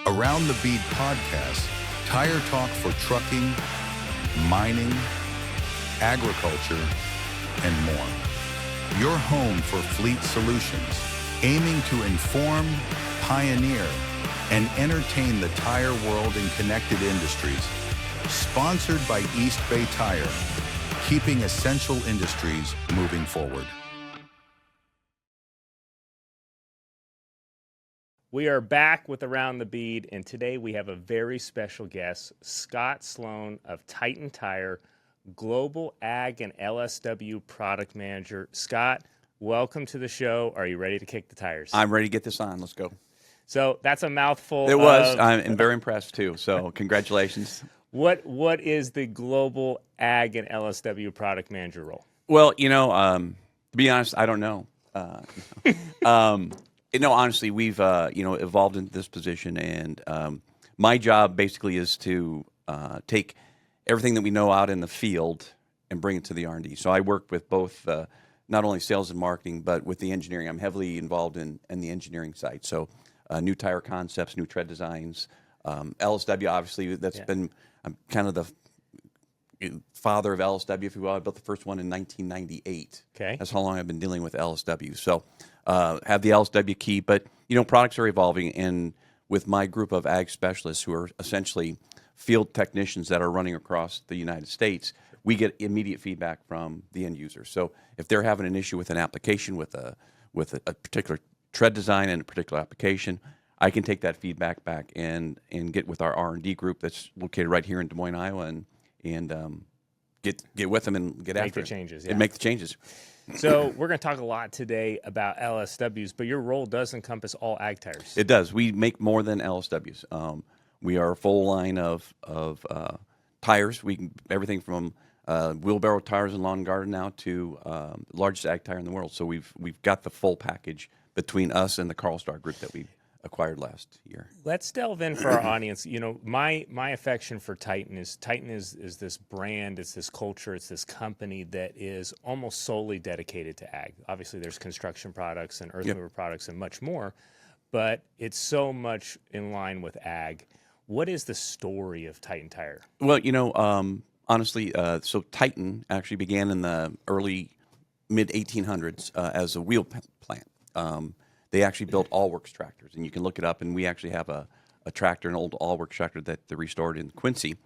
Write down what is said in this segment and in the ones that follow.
Around the Bead podcast, tire talk for trucking, mining, agriculture, and more. Your home for fleet solutions, aiming to inform, pioneer, and entertain the tire world in connected industries. Sponsored by East Bay Tire, keeping essential industries moving forward. We are back with Around the Bead, and today we have a very special guest, Scott Sloan of Titan Tire, Global Ag and LSW Product Manager. Scott, welcome to the show. Are you ready to kick the tires? I'm ready to get this on. Let's go. So that's a mouthful. It was. I'm very impressed, too. So congratulations. What is the Global Ag and LSW Product Manager role? Well, to be honest, I don't know. Honestly, we've evolved into this position, and my job basically is to take everything that we know out in the field and bring it to the R&D. So I work with both not only sales and marketing, but with the engineering. I'm heavily involved in the engineering side. So new tire concepts, new tread designs, LSW. Obviously, that's been I'm kind of the father of LSW, if you will. I built the first one in 1998. Okay, that's how long I've been dealing with LSW. So have the LSW key, but products are evolving, and with my group of ag specialists who are essentially field technicians that are running across the United States, we get immediate feedback from the end user. So if they're having an issue with an application with a particular tread design and a particular application, I can take that feedback back and get with our R&D group that's located right here in Des Moines, Iowa, and get with them and get after it. Changes, and make the changes. So we're going to talk a lot today about LSWs, but your role does encompass all ag tires. It does. We make more than LSWs. We are a full line of tires. Everything from wheelbarrow tires and lawn and garden now to the largest ag tire in the world. So we've got the full package between us and the Carlstar group that we acquired last year. Let's delve in for our audience. My affection for Titan is this brand, it's this culture, it's this company that is almost solely dedicated to ag. Obviously, there's construction products and earth mover products and much more, but it's so much in line with ag. What is the story of Titan Tire? Well, honestly, so Titan actually began in the early mid-1800s as a wheel plant. They actually built all-works tractors, and you can look it up, and we actually have a tractor, an old all-works tractor that they restored in Quincy.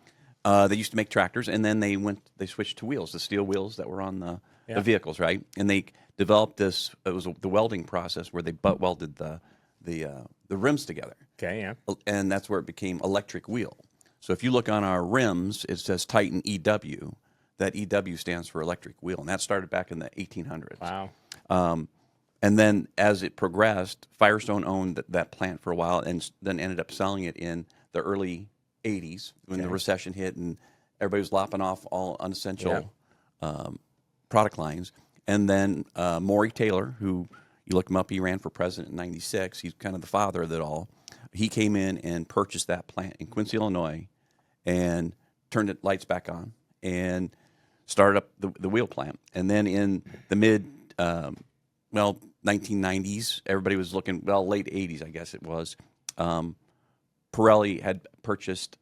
They used to make tractors, and then they switched to wheels, the steel wheels that were on the vehicles, right? And they developed this, it was the welding process where they butt welded the rims together. Okay, yeah. And that's where it became electric wheel. So if you look on our rims, it says Titan EW. That EW stands for electric wheel, and that started back in the 1800s. Wow. And then as it progressed, Firestone owned that plant for a while and then ended up selling it in the early 80s when the recession hit and everybody was lopping off all unessential product lines. And then Maury Taylor, who you look him up, he ran for president in 96. He's kind of the father of it all. He came in and purchased that plant in Quincy, Illinois, and turned the lights back on and started up the wheel plant. And then in the mid 1990s, everybody was looking, late 80s, I guess it was. Pirelli had purchased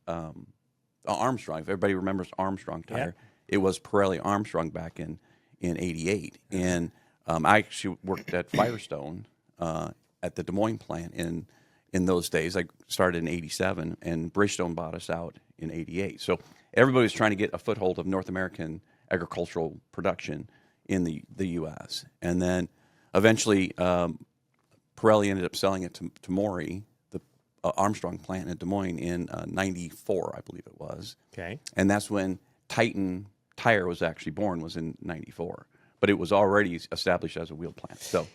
Armstrong. If everybody remembers Armstrong tire, it was Pirelli Armstrong back in 88. And I actually worked at Firestone at the Des Moines plant in those days. I started in 87, and Bridgestone bought us out in 88. So everybody was trying to get a foothold of North American agricultural production in the U.S. And then eventually, Pirelli ended up selling it to Maury, the Armstrong plant in Des Moines in 94, I believe it was. Okay. And that's when Titan Tire was actually born, was in 94. But it was already established as a wheel plant. So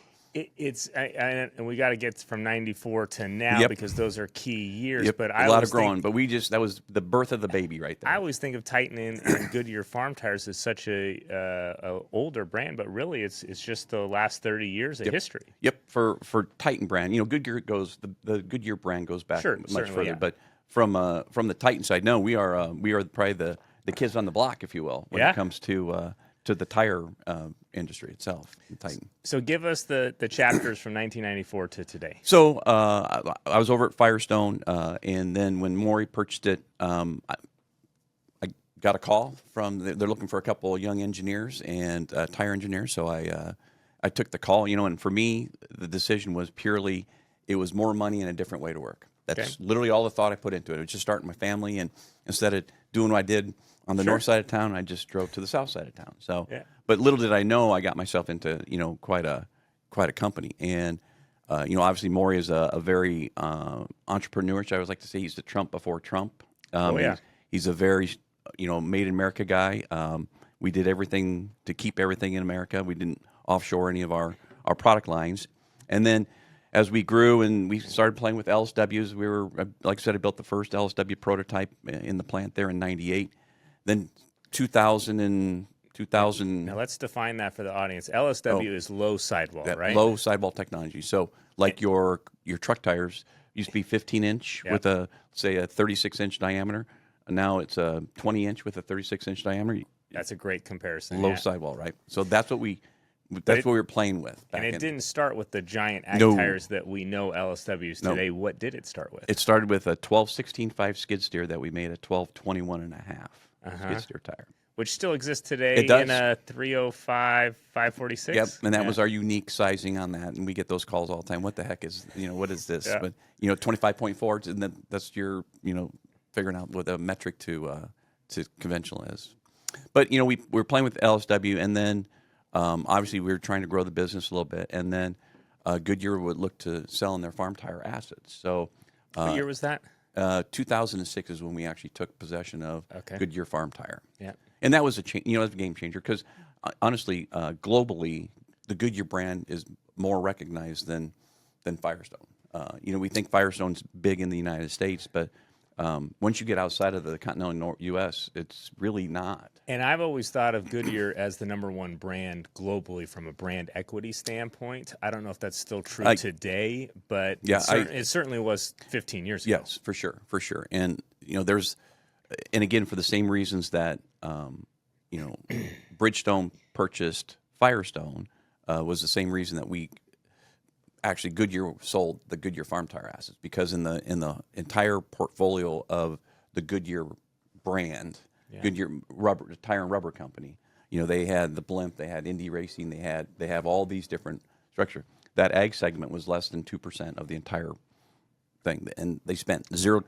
and we got to get from 94 to now because those are key years. Yep. But a lot of growing. But that was the birth of the baby right there. I always think of Titan and Goodyear farm tires as such a older brand, but really it's just the last 30 years of history. Yep. For Titan brand, Goodyear goes the Goodyear brand goes back much further. Yeah. But from the Titan side, no, we are probably the kids on the block, if you will, when it comes to to the tire industry itself, Titan. So give us the chapters from 1994 to today. So I was over at Firestone, and then when Maury purchased it, I got a call from they're looking for a couple of young engineers and tire engineers. So I took the call, and for me, the decision was purely it was more money and a different way to work. That's literally all the thought I put into it. It was just starting my family, and instead of doing what I did on the north side of town, I just drove to the south side of town. So, but little did I know, I got myself into quite a company. And obviously Maury is a very entrepreneurial. I always like to say he's the Trump before Trump. He's a very made in America guy. We did everything to keep everything in America. We didn't offshore any of our product lines. And then as we grew and we started playing with LSWs, we were, like I said, I built the first LSW prototype in the plant there in '98. Then 2000. Now let's define that for the audience. LSW is low sidewall, right? Low sidewall technology. So like your truck tires used to be 15-inch with a 36-inch diameter. And now it's a 20-inch with a 36-inch diameter. That's a great comparison. Low sidewall, right? So that's what we were playing with. And it didn't start with the giant ag tires that we know LSWs today. What did it start with? It started with a 12-16.5 skid steer that we made a 12-21.5 skid steer tire. Which still exists today It does. in a 305 546. Yep, and that was our unique sizing on that, and we get those calls all the time. What the heck is, what is this? But 25.4, and then that's your, figuring out what a metric to conventional is. But we were playing with LSW, and then obviously we were trying to grow the business a little bit, and then Goodyear would look to selling their farm tire assets. So what year was that? 2006 is when we actually took possession of Goodyear Farm Tire. Yeah. And that was a game changer because honestly, globally, the Goodyear brand is more recognized than Firestone. We think Firestone's big in the United States, but once you get outside of the continental U.S., it's really not. And I've always thought of Goodyear as the #1 brand globally from a brand equity standpoint. I don't know if that's still true today, but it certainly was 15 years ago. Yes, for sure. And and again, for the same reasons that Bridgestone purchased Firestone was the same reason that we actually Goodyear sold the Goodyear Farm Tire assets, because in the entire portfolio of the Goodyear brand, Goodyear Tire and Rubber Company, they had the blimp, they had Indy Racing, they have all these different structure. That ag segment was less than 2% of the entire thing, and they spent zero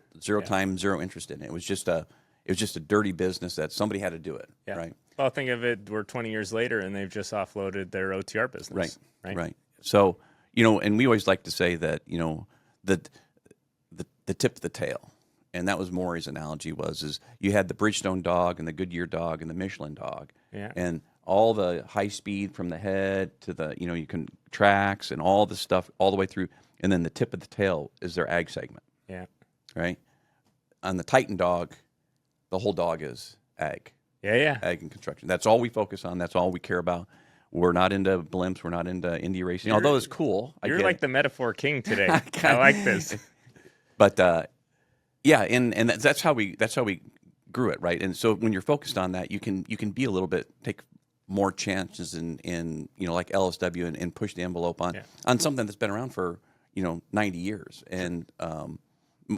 time, zero interest in it. It was just a dirty business that somebody had to do it, right? Well, think of it, we're 20 years later, and they've just offloaded their OTR business. Right. So, and we always like to say that, the tip of the tail, and that was Maury's analogy is you had the Bridgestone dog and the Goodyear dog and the Michelin dog, and all the high speed from the head to the, you can tracks and all the stuff all the way through, and then the tip of the tail is their ag segment. Yeah. Right. On the Titan dog, the whole dog is ag. Yeah. Ag and construction. That's all we focus on. That's all we care about. We're not into blimps. We're not into Indy Racing, although it's cool. You're like the metaphor king today. I like this. But and that's how we grew it, right? And so when you're focused on that, you can be a little bit, take more chances in like LSW and push the envelope on something that's been around for 90 years. And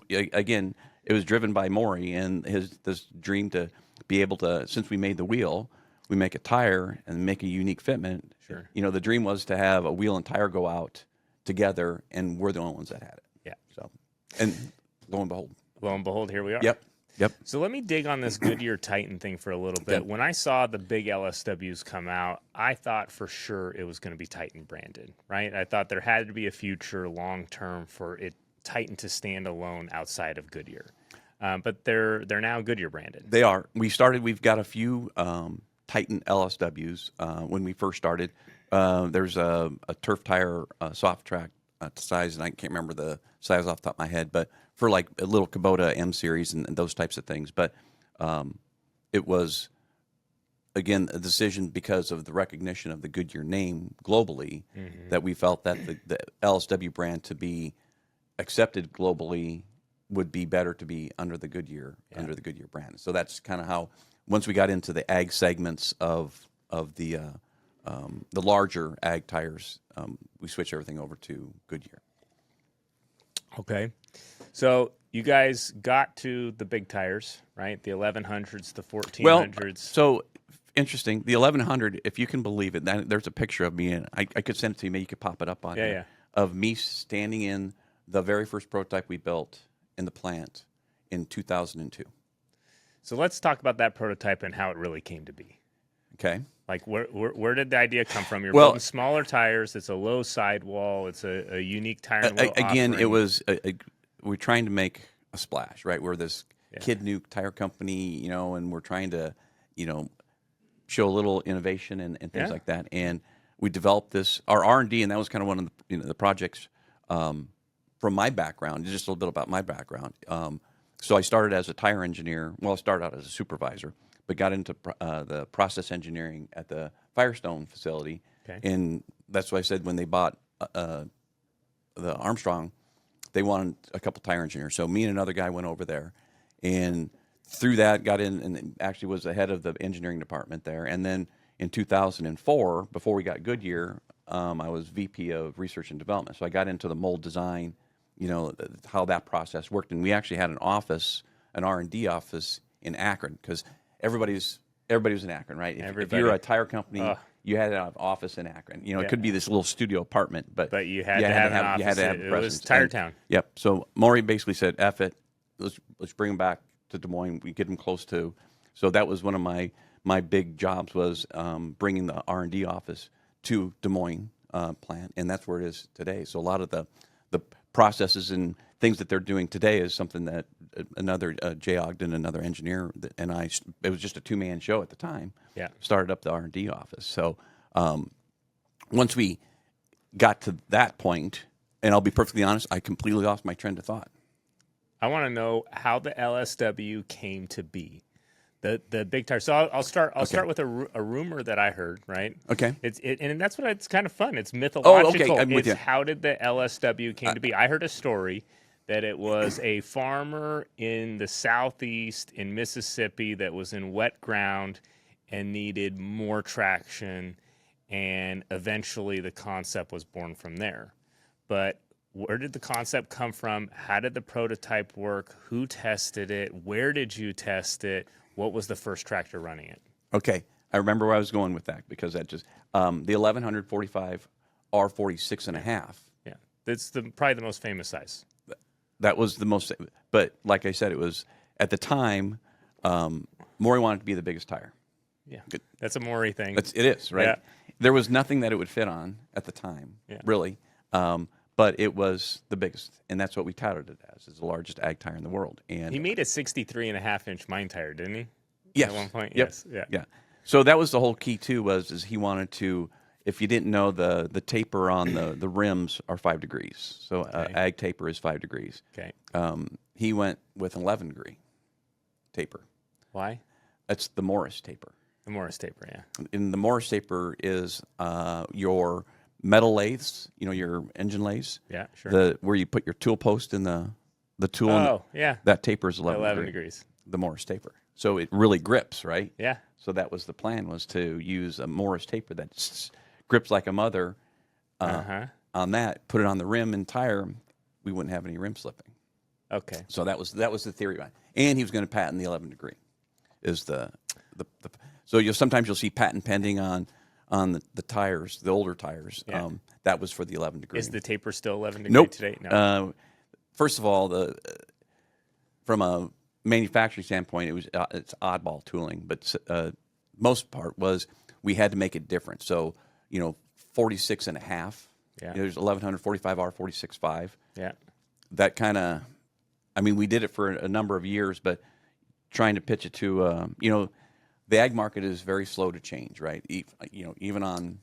again, it was driven by Maury and this dream to be able to, since we made the wheel, we make a tire and make a unique fitment. Sure. The dream was to have a wheel and tire go out together, and we're the only ones that had it. Yeah. So, and lo and behold, here we are. Yep. So let me dig on this Goodyear Titan thing for a little bit. When I saw the big LSWs come out, I thought for sure it was going to be Titan branded, right? I thought there had to be a future long term for Titan to stand alone outside of Goodyear. But they're now Goodyear branded. They are. We've got a few Titan LSWs. When we first started, there's a turf tire soft track size, and I can't remember the size off the top of my head, but for like a little Kubota M series and those types of things. But it was, again, a decision because of the recognition of the Goodyear name globally, that we felt that the LSW brand to be accepted globally would be better to be under the Goodyear brand. So that's kind of how, once we got into the ag segments of the larger ag tires, we switched everything over to Goodyear. Okay. So you guys got to the big tires, right? The 1100s, the 1400s. Well, so interesting. The 1100, if you can believe it, there's a picture of me, and I could send it to you. Maybe you could pop it up on here, of me standing in the very first prototype we built in the plant in 2002. So let's talk about that prototype and how it really came to be. Okay. Like, where did the idea come from? You're Well, building smaller tires. It's a low sidewall. It's a unique tire and wheel again, offering. it was we're trying to make a splash, right? We're this kid new tire company, and we're trying to, show a little innovation and things like that. And we developed our R&D, and that was kind of one of the projects from my background. Just a little bit about my background. So I started as a tire engineer. Well, I started out as a supervisor, but got into the process engineering at the Firestone facility. Okay. And that's why I said when they bought the Armstrong, they wanted a couple tire engineers. So me and another guy went over there, and through that got in and actually was the head of the engineering department there. And then in 2004, before we got Goodyear, I was VP of research and development. So I got into the mold design, how that process worked. And we actually had an R&D office in Akron, because everybody was in Akron, right? If you're a tire company, you had an office in Akron. It could be this little studio apartment, but you had to have an office. You had to have a presence. It was Tire Town. Yep. So Maury basically said, "F it, let's bring him back to Des Moines. We get him close to." So that was one of my big jobs, was bringing the R&D office to Des Moines plant, and that's where it is today. So a lot of the processes and things that they're doing today is something that another Jay Ogden, another engineer, and it was just a two-man show at the time. Yeah. Started up the R&D office. So once we got to that point, and I'll be perfectly honest, I completely lost my trend of thought. I want to know how the LSW came to be. The big tire. So I'll start with a rumor that I heard. Right. Okay. And that's what it's kind of fun. It's mythological. Oh, okay. I'm with you. How did the LSW came to be? I heard a story that it was a farmer in the southeast in Mississippi that was in wet ground and needed more traction, and eventually the concept was born from there. But where did the concept come from? How did the prototype work? Who tested it? Where did you test it? What was the first tractor running it? Okay, I remember where I was going with that, because that just the 1145 R46 and a half. Yeah, that's probably the most famous size. That was the most, but like I said, it was at the time. Maury wanted to be the biggest tire. Yeah, that's a Maury thing. It is, right? Yeah. There was nothing that it would fit on at the time, really. But it was the biggest, and that's what we touted it as the largest ag tire in the world. And he made a 63.5-inch mine tire, didn't he? Yes. At one point? Yep. Yes. Yeah. So that was the whole key, too, is he wanted to, if you didn't know, the taper on the rims are 5 degrees. So ag taper is 5 degrees. Okay. He went with an 11-degree taper. Why? That's the Morris taper. The Morris taper, yeah. And the Morris taper is your metal lathes, your engine lathes. Yeah, sure. Where you put your tool post in the tool. Oh, yeah. That taper is 11 degrees. The Morris taper. So it really grips, right? Yeah. So that was the plan, was to use a Morris taper that grips like a mother on that, put it on the rim and tire. We wouldn't have any rim slipping. Okay. So that was the theory behind it. And he was going to patent the 11 degree. Is the so sometimes you'll see patent pending on the tires, the older tires. Yeah. That was for the 11 degree. Is the taper still 11 degree Nope. today? No. First of all, from a manufacturing standpoint, it's oddball tooling, but most part was we had to make it different. So 46 and a half. Yeah. There's 1145 R46.5. Yeah. That kind of, we did it for a number of years, but trying to pitch it to the ag market is very slow to change, right? Even on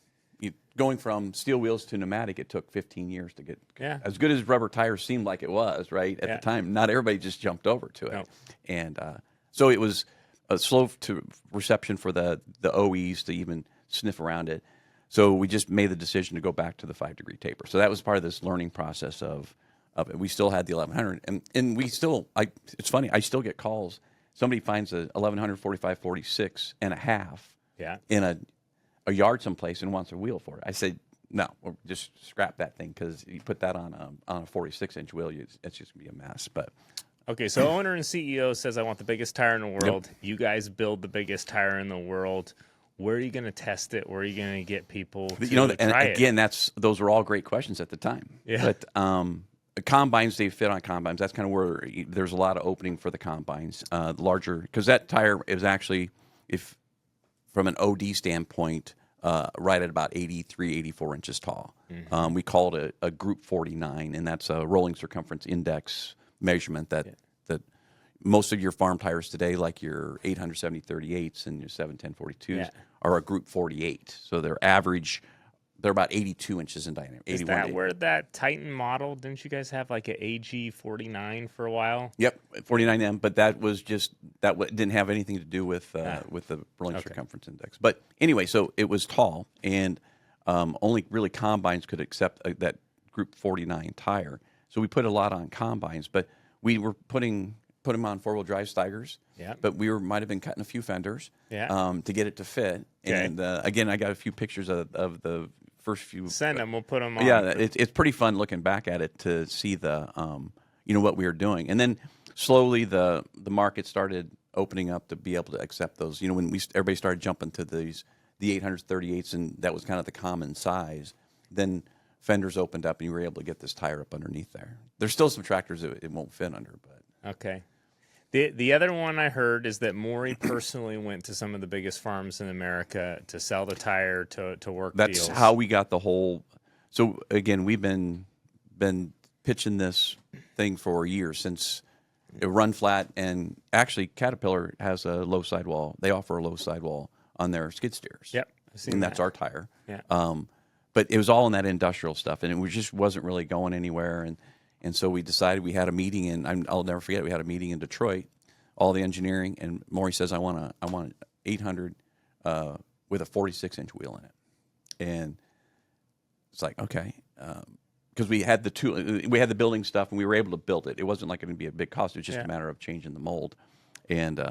going from steel wheels to pneumatic, it took 15 years to get as good as rubber tires seemed like it was, right? At the time, not everybody just jumped over to it. No. And so it was a slow to reception for the OEs to even sniff around it. So we just made the decision to go back to the 5 degree taper. So that was part of this learning process of it. We still had the 1100, and we still, it's funny, I still get calls. Somebody finds a 1145 46 and a half in a a yard someplace and wants a wheel for it. I said, no, we'll just scrap that thing because you put that on a 46-inch wheel, it's just going to be a mess. But Okay, so owner and CEO says, I want the biggest tire in the world. Yep. You guys build the biggest tire in the world. Where are you going to test it? Where are you going to get people to try it? Again, those were all great questions at the time. Yeah. But combines, they fit on combines. That's kind of where there's a lot of opening for the combines. Larger, because that tire is actually, if from an OD standpoint, right at about 83, 84 inches tall. Mm-hmm. We call it a Group 49, and that's a rolling circumference index measurement that most of your farm tires today, like your 870-38s and your 710-42s, are a Group 48. So they're average, they're about 82 inches in diameter. Is that where that Titan model, didn't you guys have like an AG 49 for a while? Yep, 49M, but that was just, didn't have anything to do with the rolling circumference index. But anyway, so it was tall, and only really combines could accept that Group 49 tire. So we put a lot on combines, but we were put them on four-wheel drive Steigers. Yeah. But we might have been cutting a few fenders. Yeah. To get it to fit. Okay. And again, I got a few pictures of the first few. Send them. We'll put them on. Yeah, it's pretty fun looking back at it to see the what we were doing, and then slowly the market started opening up to be able to accept those. When everybody started jumping to the 838s, and that was kind of the common size. Then fenders opened up, and you were able to get this tire up underneath there. There's still some tractors that it won't fit under, but okay. The other one I heard is that Maury personally went to some of the biggest farms in America to sell the tire to work deals. That's how we got the whole. So again, we've been pitching this thing for years, since it run flat, and actually Caterpillar has a low sidewall. They offer a low sidewall on their skid steers. Yep, and that's our tire. Yeah. But it was all in that industrial stuff, and it just wasn't really going anywhere. And so we decided, we had a meeting, and I'll never forget, we had a meeting in Detroit, all the engineering, and Maury says, I want 800 with a 46-inch wheel in it. And it's like, okay, because we had the building stuff, and we were able to build it. It wasn't like it would be a big cost. It was just a matter of changing the mold. And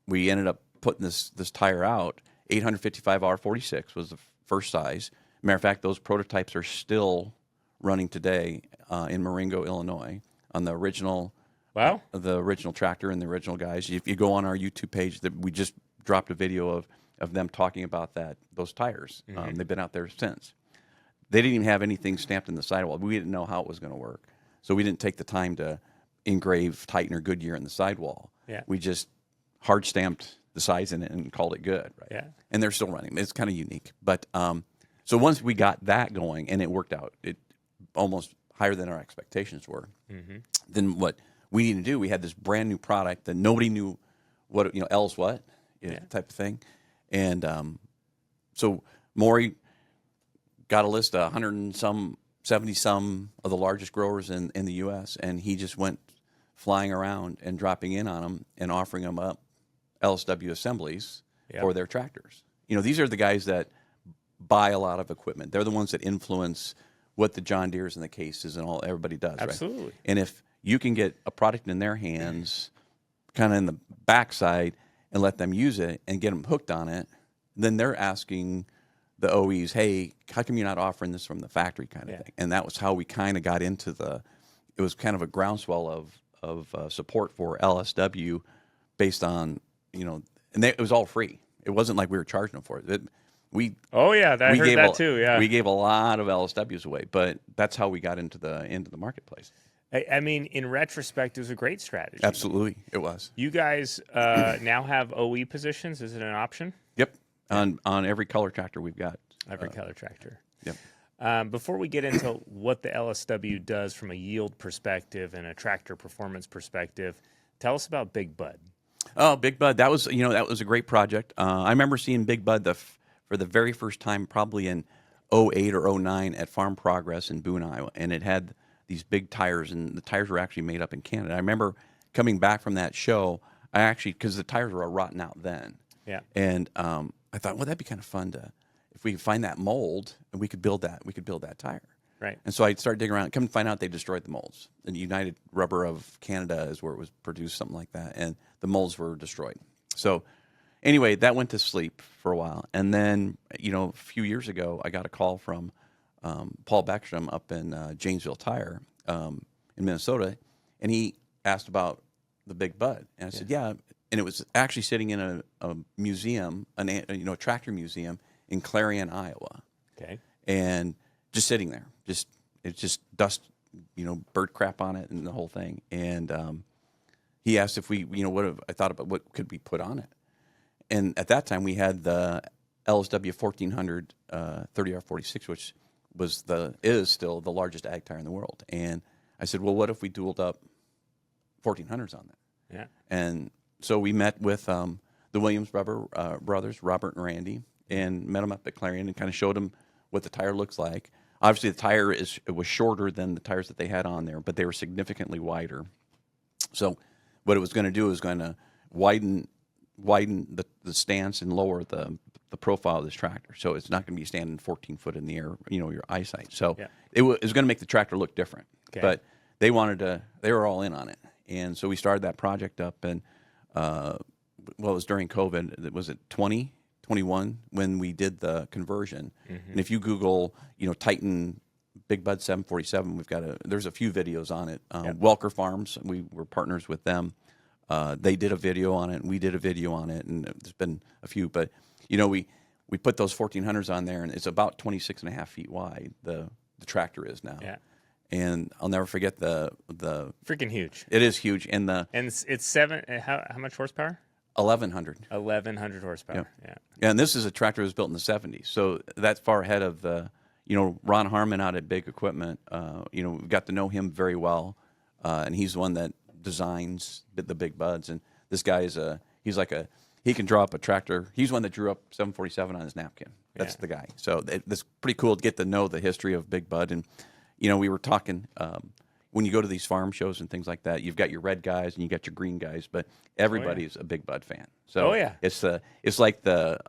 we ended up putting this tire out. 855 R46 was the first size. Matter of fact, those prototypes are still running today in Marengo, Illinois, on the original. Wow. The original tractor and the original guys. If you go on our YouTube page, that we just dropped a video of them talking about those tires. Mm-hmm. They've been out there since. They didn't even have anything stamped in the sidewall. We didn't know how it was going to work, so we didn't take the time to engrave Titan or Goodyear in the sidewall. Yeah. We just hard stamped the size in it and called it good. Right. Yeah. And they're still running. It's kind of unique, but so once we got that going and it worked out, it almost higher than our expectations were. Mm-hmm. Then what we needed to do, we had this brand new product that nobody knew what, L's what type of thing. And so Maury got a list of 70 some of the largest growers in the U.S., and he just went flying around and dropping in on them and offering them up LSW assemblies for their tractors. These are the guys that buy a lot of equipment. They're the ones that influence what the John Deeres and the Cases and everybody does. Absolutely. Right? And if you can get a product in their hands, kind of in the backside, and let them use it and get them hooked on it, then they're asking the OEs, hey, how come you're not offering this from the factory kind of thing? And that was how we kind of got into it was kind of a groundswell of support for LSW based on, and it was all free. It wasn't like we were charging them for it. I heard that too. Yeah, we gave a lot of LSWs away, but that's how we got into the marketplace. I mean, in retrospect, it was a great strategy. Absolutely, it was. You guys now have OE positions. Is it an option? Yep, on every color tractor we've got. Every color tractor. Yep. Before we get into what the LSW does from a yield perspective and a tractor performance perspective, tell us about Big Bud. Oh, Big Bud, that was a great project. I remember seeing Big Bud for the very first time, probably in 2008 or 2009 at Farm Progress in Boone, Iowa, and it had these big tires, and the tires were actually made up in Canada. I remember coming back from that show, because the tires were rotten out then. Yeah. And I thought, well, that'd be kind of fun if we could find that mold and we could build that tire. Right. And so I started digging around. Come to find out, they destroyed the molds. The United Rubber of Canada is where it was produced, something like that, and the molds were destroyed. So anyway, that went to sleep for a while. And then, a few years ago, I got a call from Paul Beckstrom up in Janesville Tire in Minnesota, and he asked about the Big Bud. And I said, yeah. And it was actually sitting in a museum, a tractor museum in Clarion, Iowa. Okay. And just sitting there, it's just dust, bird crap on it and the whole thing. And he asked if we, I thought about what could be put on it. And at that time we had the LSW 1400 30R46, which is still the largest ag tire in the world. And I said, well, what if we dualed up 1400s on that? Yeah. And so we met with the Williams brothers, Robert and Randy, and met them up at Clarion and kind of showed them what the tire looks like. Obviously, the tire was shorter than the tires that they had on there, but they were significantly wider. So what it was going to do is going to widen the stance and lower the profile of this tractor. So it's not going to be standing 14 foot in the air, your eyesight. So it was going to make the tractor look different. Okay. But they were all in on it. And so we started that project up, and it was during COVID. Was it 2021 when we did the conversion? Mm-hmm. And if you Google, Titan Big Bud 747, there's a few videos on it. Welker Farms, we were partners with them. They did a video on it, and we did a video on it, and there's been a few. But we put those 1400s on there, and it's about 26 and a half feet wide. The tractor is now. Yeah. And I'll never forget the freaking huge. It is huge, and it's seven. How much horsepower? 1100. 1100 horsepower. Yep. Yeah. And this is a tractor that was built in the 70s, so that's far ahead of the. Ron Harmon out at Big Equipment. We got to know him very well, and he's the one that designs the Big Buds. And this guy he can draw up a tractor. He's the one that drew up 747 on his napkin. That's the guy. So it's pretty cool to get to know the history of Big Bud. And we were talking, when you go to these farm shows and things like that, you've got your red guys and you got your green guys, but everybody's a Big Bud fan. So it's like the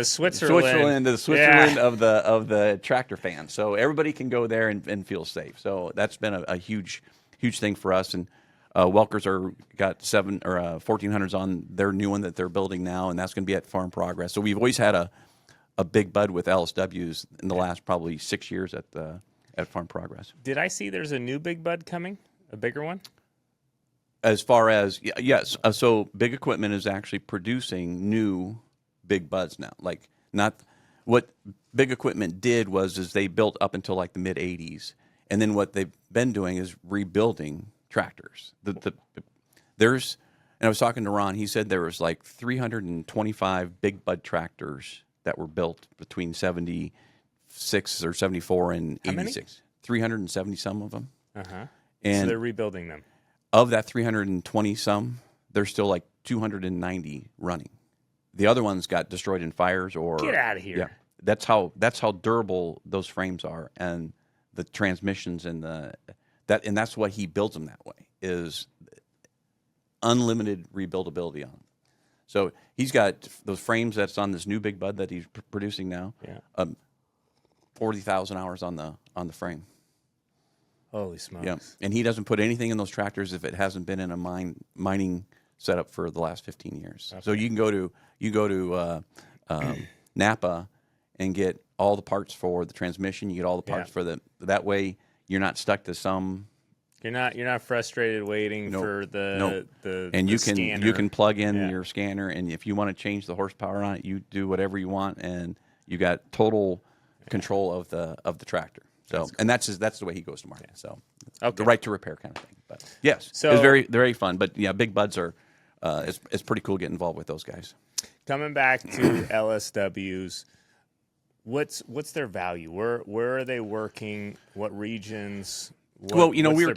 Switzerland of the tractor fans. So everybody can go there and feel safe. So that's been a huge thing for us. And Welkers got 1400s on their new one that they're building now, and that's going to be at Farm Progress. So we've always had a Big Bud with LSWs in the last probably 6 years at Farm Progress. Did I see there's a new Big Bud coming? A bigger one? As far as, yes. So Big Equipment is actually producing new Big Buds now. Like, not what Big Equipment did is they built up until like the mid 80s. And then what they've been doing is rebuilding tractors. And I was talking to Ron, he said there was like 325 Big Bud tractors that were built between 76 or 74 and 86. 370 some of them. Uh-huh. And so they're rebuilding them. Of that 320 some, there's still like 290 running. The other ones got destroyed in fires or get out of here. Yeah, that's how durable those frames are, and the transmissions and that's why he builds them that way, is unlimited rebuildability on them. So he's got those frames that's on this new Big Bud that he's producing now. Yeah. 40,000 hours on the frame. Holy smokes! Yeah, and he doesn't put anything in those tractors if it hasn't been in a mining setup for the last 15 years. Okay. So you go to Napa and get all the parts for the transmission. You get all the parts for that way you're not stuck to some. You're not frustrated waiting for the and you scanner. You can plug in your scanner, and if you want to change the horsepower on it, you do whatever you want, and you got total control of the tractor. So cool. And that's the way he goes to market. So the right to repair kind of thing. But yes, so it's very fun. But yeah, Big Buds are it's pretty cool getting involved with those guys. Coming back to LSWs, what's their value? Where are they working? What regions? We were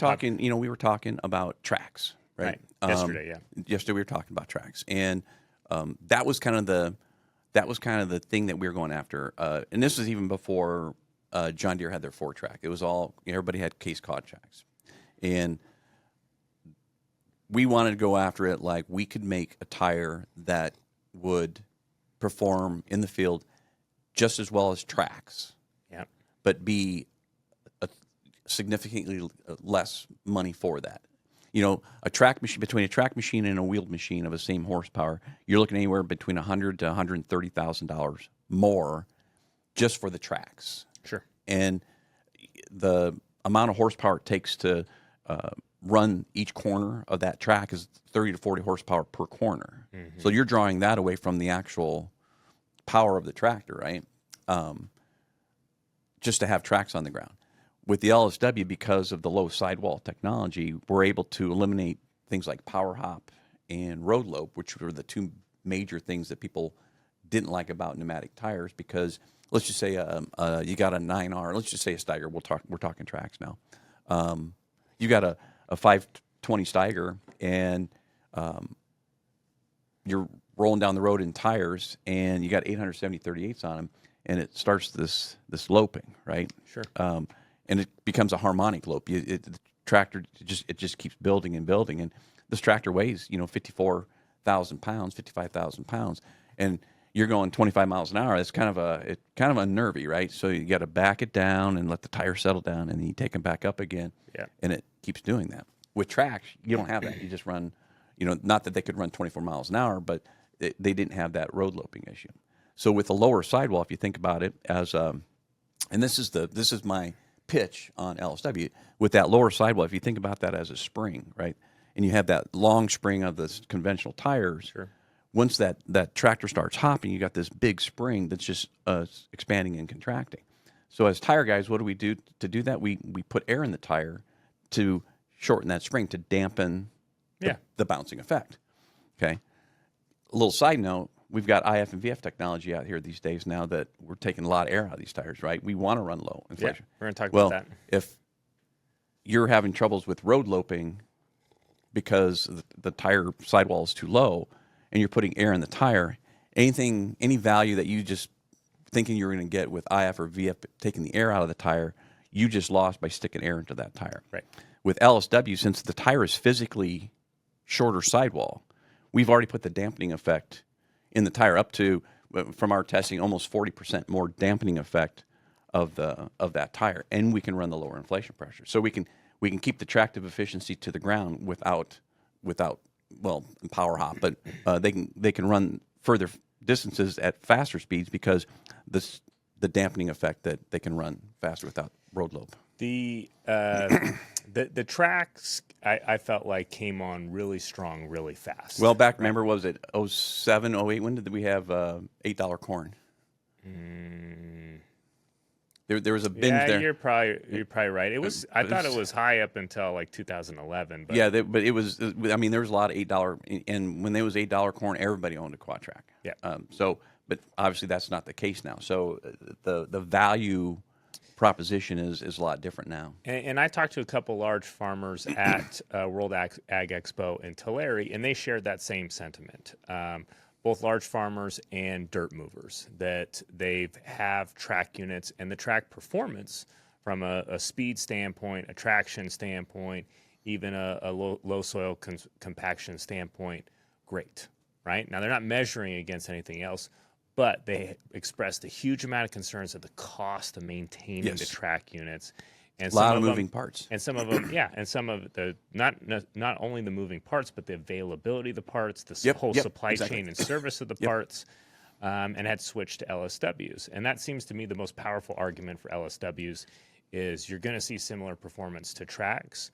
talking about tracks, right? Yesterday we were talking about tracks, and that was kind of the thing that we were going after. And this was even before John Deere had their 4-track. It was all everybody had case cod tracks, and we wanted to go after it like we could make a tire that would perform in the field just as well as tracks, but be significantly less money for that. You know, a track machine, between a track machine and a wheeled machine of the same horsepower, you're looking anywhere between $100,000 to $130,000 more just for the tracks. Sure. And the amount of horsepower it takes to run each corner of that track is 30 to 40 horsepower per corner. So you're drawing that away from the actual power of the tractor, right? Just to have tracks on the ground. With the LSW, because of the low sidewall technology, we're able to eliminate things like power hop and road lope, which were the two major things that people didn't like about pneumatic tires. Because let's just say you got a 9R, let's just say a Steiger. We're talking tracks now. You got a 520 Steiger, and you're rolling down the road in tires, and you got 870 38s on them, and it starts this loping, right? Sure. And it becomes a harmonic lope. The tractor just keeps building and building, and this tractor weighs 54,000 pounds, 55,000 pounds, and you're going 25 miles an hour. It's kind of unnervy, right? So you got to back it down and let the tire settle down, and then you take them back up again. Yeah. And it keeps doing that. With tracks, you don't have that. You just run, not that they could run 24 miles an hour, but they didn't have that road loping issue. So with the lower sidewall, if you think about it as, and this is my pitch on LSW, with that lower sidewall, if you think about that as a spring, right, and you have that long spring of the conventional tires, Sure. Once that tractor starts hopping, you got this big spring that's just expanding and contracting. So as tire guys, what do we do to do that? We put air in the tire to shorten that spring, to dampen the bouncing effect. Okay. A little side note, we've got IF and VF technology out here these days now that we're taking a lot of air out of these tires, right? We want to run low inflation. Yeah, we're going to talk about that. If you're having troubles with road loping because the tire sidewall is too low and you're putting air in the tire, any value that you just thinking you're going to get with IF or VF taking the air out of the tire, you just lost by sticking air into that tire. Right. With LSW, since the tire is physically shorter sidewall, we've already put the dampening effect in the tire up to, from our testing, almost 40% more dampening effect of that tire, and we can run the lower inflation pressure. So we can keep the tractive efficiency to the ground without power hop, but they can run further distances at faster speeds because the dampening effect that they can run faster without road lope. The tracks I felt like came on really strong, really fast. Well, back, remember, was it 07, 08? When did we have $8 corn? There was a binge there. You're probably right. It was. I thought it was high up until like 2011. But yeah, but it was. I mean, there was a lot of $8, and when there was $8 corn, everybody owned a quad track. Yeah. But obviously that's not the case now. So the value proposition is a lot different now. And I talked to a couple large farmers at World Ag Expo in Tulare, and they shared that same sentiment. Both large farmers and dirt movers, that they have track units, and the track performance from a speed standpoint, a traction standpoint, even a low soil compaction standpoint, great, right? Now, they're not measuring against anything else, but they expressed a huge amount of concerns of the cost of maintaining the track units. And a lot of moving parts. And some of them, and some of the, not only the moving parts, but the availability of the parts, the whole supply chain and service of the parts, and had switched to LSWs. And that seems to me the most powerful argument for LSWs is you're going to see similar performance to tracks,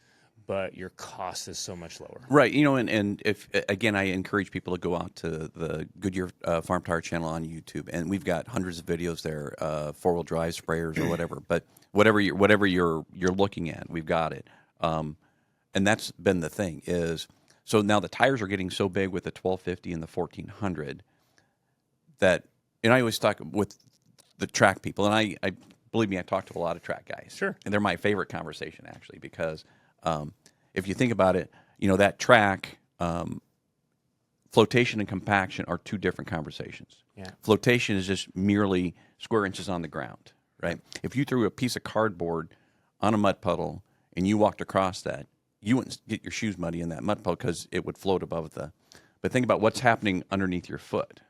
but your cost is so much lower. Right. And if, again, I encourage people to go out to the Goodyear Farm Tire channel on YouTube, and we've got hundreds of videos there, 4-wheel drive sprayers or whatever, but whatever you're looking at, we've got it. And that's been the thing is, so now the tires are getting so big with the 1250 and the 1400 that, and I always talk with the track people, and I believe me, I talk to a lot of track guys. Sure. And they're my favorite conversation, actually, because if you think about it, that track, flotation and compaction are two different conversations. Yeah. Flotation is just merely square inches on the ground, right? If you threw a piece of cardboard on a mud puddle and you walked across that, you wouldn't get your shoes muddy in that mud puddle because it would float above the. But think about what's happening underneath your foot.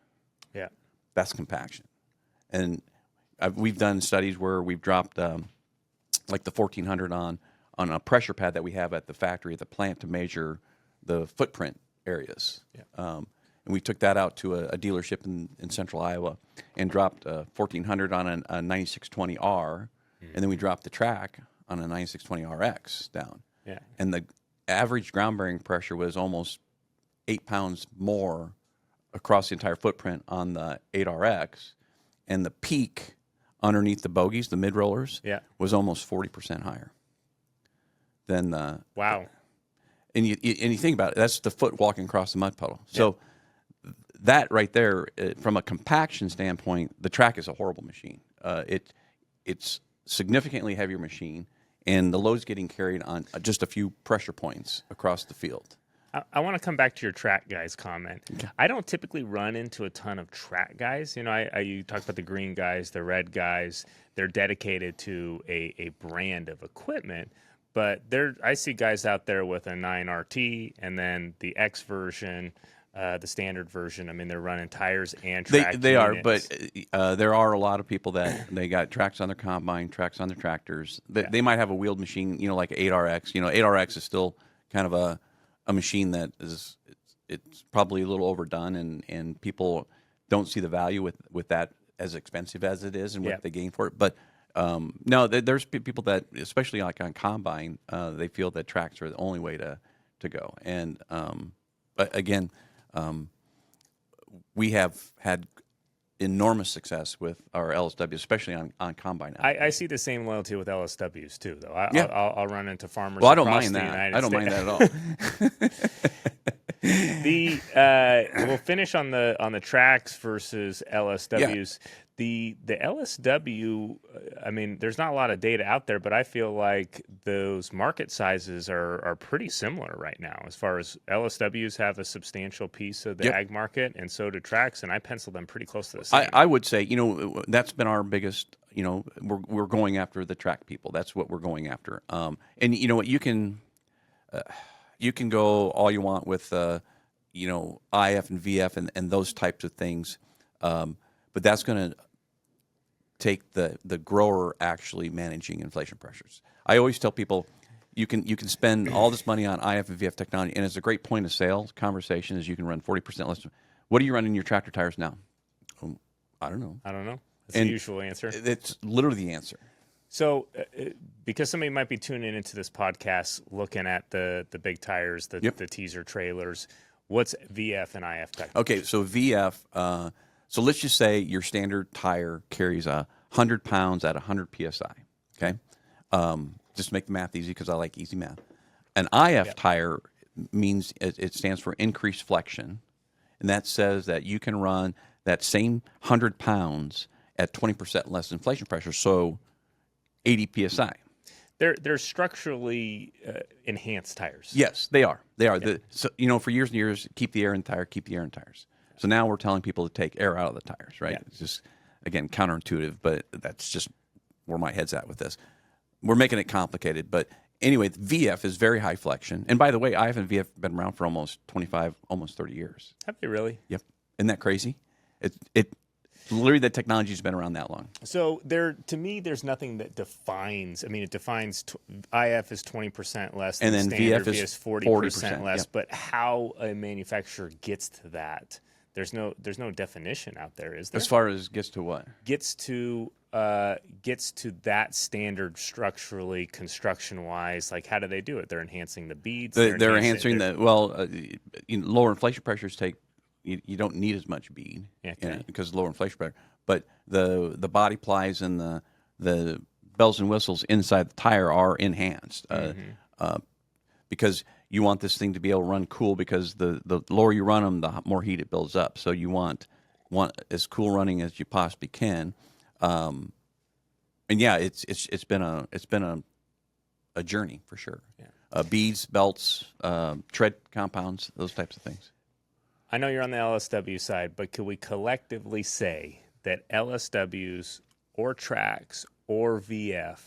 Yeah. That's compaction. And we've done studies where we've dropped like the 1400 on on a pressure pad that we have at the factory, at the plant, to measure the footprint areas. And we took that out to a dealership in central Iowa and dropped 1,400 on a 9620R, and then we dropped the track on a 9620RX down. Yeah. And the average ground bearing pressure was almost 8 pounds more across the entire footprint on the 8RX, and the peak underneath the bogies, the mid rollers, was almost 40% higher than the. Wow. And you think about it, that's the foot walking across the mud puddle. So that right there, from a compaction standpoint, the track is a horrible machine. It's significantly heavier machine, and the load's getting carried on just a few pressure points across the field. I want to come back to your track guys comment. Okay. I don't typically run into a ton of track guys. You know, you talked about the green guys, the red guys. They're dedicated to a brand of equipment. But I see guys out there with a 9RT and then the X version, the standard version. I mean, they're running tires and track They units. are, but there are a lot of people that they got tracks on their combine, tracks on their tractors. They might have a wheeled machine, you know, like 8RX. You know, 8RX is still kind of a machine that it's probably a little overdone, and people don't see the value with that, as expensive as it is and what they gain for it. But no, there's people that, especially like on combine, they feel that tracks are the only way to go. And but again, we have had enormous success with our LSW, especially on combine. I see the same loyalty with LSWs too, though. I'll run into farmers. Well, I don't across mind the that. United I don't States. mind that at all. We'll finish on the tracks versus LSWs. Yeah. The LSW, I mean, there's not a lot of data out there, but I feel like those market sizes are pretty similar right now. As far as LSWs have a substantial piece of the ag market, and so do tracks, and I pencil them pretty close to the same. I would say, you know, that's been our biggest. You know, we're going after the track people. That's what we're going after. And you know what, you can go all you want with you know, IF and VF and those types of things, but that's going to take the grower actually managing inflation pressures. I always tell people, you can spend all this money on IF and VF technology, and it's a great point of sale conversation, is you can run 40% less. What do you run in your tractor tires now? I don't know. That's the usual answer. It's literally the answer. So, because somebody might be tuning into this podcast looking at the big tires, the teaser trailers, what's VF and IF technology? Okay, so VF, so let's just say your standard tire carries 100 pounds at 100 PSI, okay? Just to make the math easy, because I like easy math. An IF tire means it stands for increased flexion, and that says that you can run that same 100 pounds at 20% less inflation pressure, so 80 PSI. They're structurally enhanced tires. Yes, they are. They are. Yeah. So, you know, for years and years, keep the air in the tire, keep the air in tires. So now we're telling people to take air out of the tires, right? Yeah. It's just, again, counterintuitive, but that's just where my head's at with this. We're making it complicated, but anyway, VF is very high flexion. And by the way, IF and VF have been around for almost 25, almost 30 years. Have they really? Yep. Isn't that crazy? It literally, the technology's been around that long. So to me, there's nothing that defines. I mean, it defines IF is 20% less, and then standard, VF is 40% less. Yep. But how a manufacturer gets to that, there's no definition out there, is there? As far as gets to what? Gets to that standard structurally, construction wise. Like, how do they do it? They're enhancing the beads. They're enhancing lower inflation pressures take. You don't need as much bead because lower inflation pressure. But the body plies and the bells and whistles inside the tire are enhanced because you want this thing to be able to run cool, because the lower you run them, the more heat it builds up. So you want as cool running as you possibly can. And yeah, it's been a journey for sure. Yeah. Beads, belts, tread compounds, those types of things. I know you're on the LSW side, but could we collectively say that LSWs or tracks or VF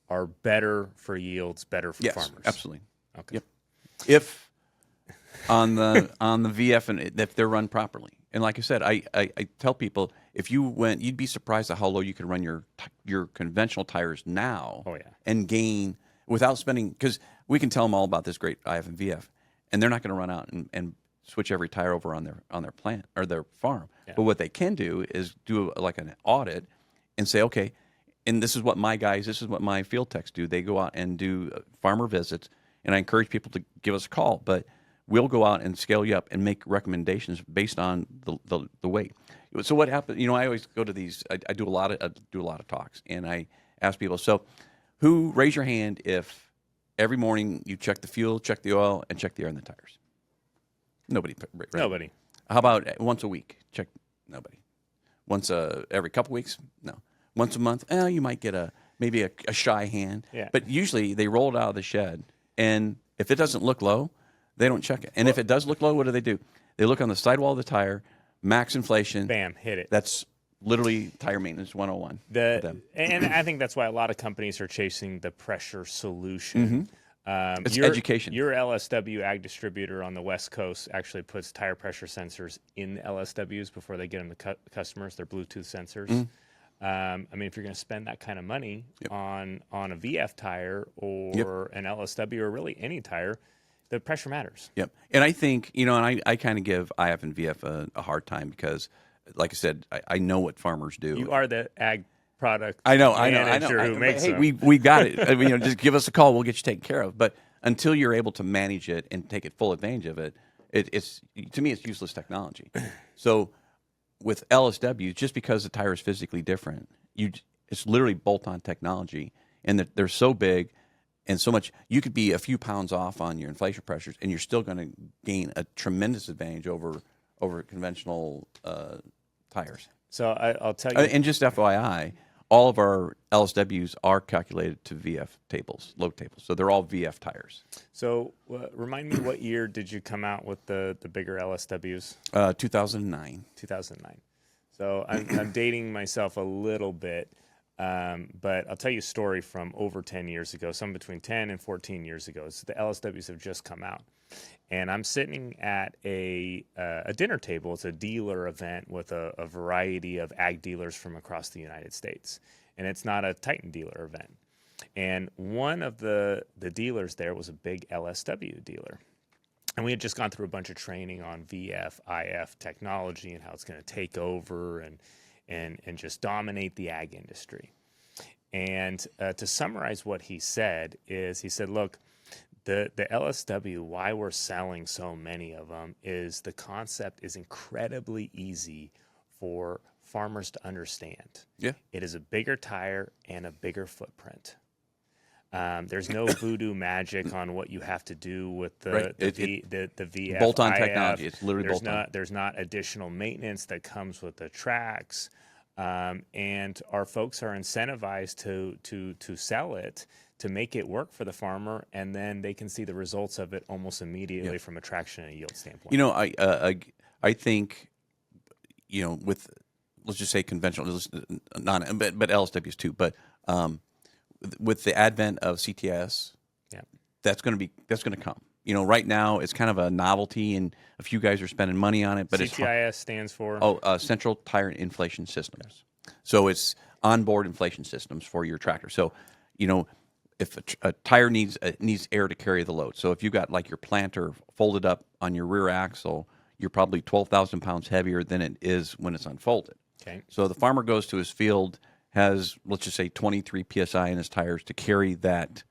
are better for yields, better for farmers? Yes, absolutely. Okay. Yep. If on the VF and if they're run properly, and like I said, I tell people, if you went, you'd be surprised at how low you could run your conventional tires now. Oh yeah. And gain without spending, because we can tell them all about this great IF and VF, and they're not going to run out and switch every tire over on their plant or their farm. Yeah. But what they can do is do like an audit and say, okay, and this is what my field techs do. They go out and do farmer visits, and I encourage people to give us a call. But we'll go out and scale you up and make recommendations based on the weight. So what happens? You know, I always go to these. I do a lot of talks, and I ask people. So, raise your hand if every morning you check the fuel, check the oil, and check the air in the tires? Nobody. Right? Nobody. How about once a week? Check. Nobody. Once every couple weeks? No. Once a month? You might get maybe a shy hand. Yeah. But usually they roll it out of the shed, and if it doesn't look low, they don't check it. And if it does look low, what do? They look on the sidewall of the tire, max inflation. Bam, hit it. That's literally tire maintenance 101. And I think that's why a lot of companies are chasing the pressure solution. Mm-hmm. It's education. Your LSW ag distributor on the West Coast actually puts tire pressure sensors in the LSWs before they get them to customers. They're Bluetooth sensors. Mm-hmm. I mean, if you're going to spend that kind of money on a VF tire or an LSW or really any tire, the pressure matters. Yep. And I think, and I kind of give IF and VF a hard time because, like I said, I know what farmers do. You are the ag product manager who makes them. We got it. Just give us a call. We'll get you taken care of. But until you're able to manage it and take it full advantage of it, it's to me, it's useless technology. So with LSW, just because the tire is physically different, it's literally bolt-on technology, and they're so big and so much. You could be a few pounds off on your inflation pressures, and you're still going to gain a tremendous advantage over conventional tires. So I'll tell you, and just FYI, all of our LSWs are calculated to VF tables, load tables, so they're all VF tires. So remind me, what year did you come out with the bigger LSWs? 2009. 2009. So I'm dating myself a little bit, but I'll tell you a story from over 10 years ago, some between 10 and 14 years ago. So the LSWs have just come out. And I'm sitting at a dinner table. It's a dealer event with a variety of ag dealers from across the United States. And it's not a Titan dealer event. And one of the dealers there was a big LSW dealer. And we had just gone through a bunch of training on VF, IF technology and how it's going to take over and just dominate the ag industry. And to summarize what he said, look, the LSW, why we're selling so many of them is the concept is incredibly easy for farmers to understand. Yeah. It is a bigger tire and a bigger footprint. There's no voodoo magic on what you have to do with the VF. Bolt-on technology. It's literally bolt-on. There's not additional maintenance that comes with the tracks. And our folks are incentivized to sell it, to make it work for the farmer, and then they can see the results of it almost immediately from a traction and a yield standpoint. I think, with, let's just say conventional, but LSWs too. But with the advent of CTIS, that's going to come. Right now it's kind of a novelty, and a few guys are spending money on it. But CTIS stands for Central Tire Inflation Systems. So it's onboard inflation systems for your tractor. So, if a tire needs air to carry the load. So if you got like your planter folded up on your rear axle, you're probably 12,000 pounds heavier than it is when it's unfolded. Okay. So the farmer goes to his field, has, let's just say, 23 psi in his tires to carry that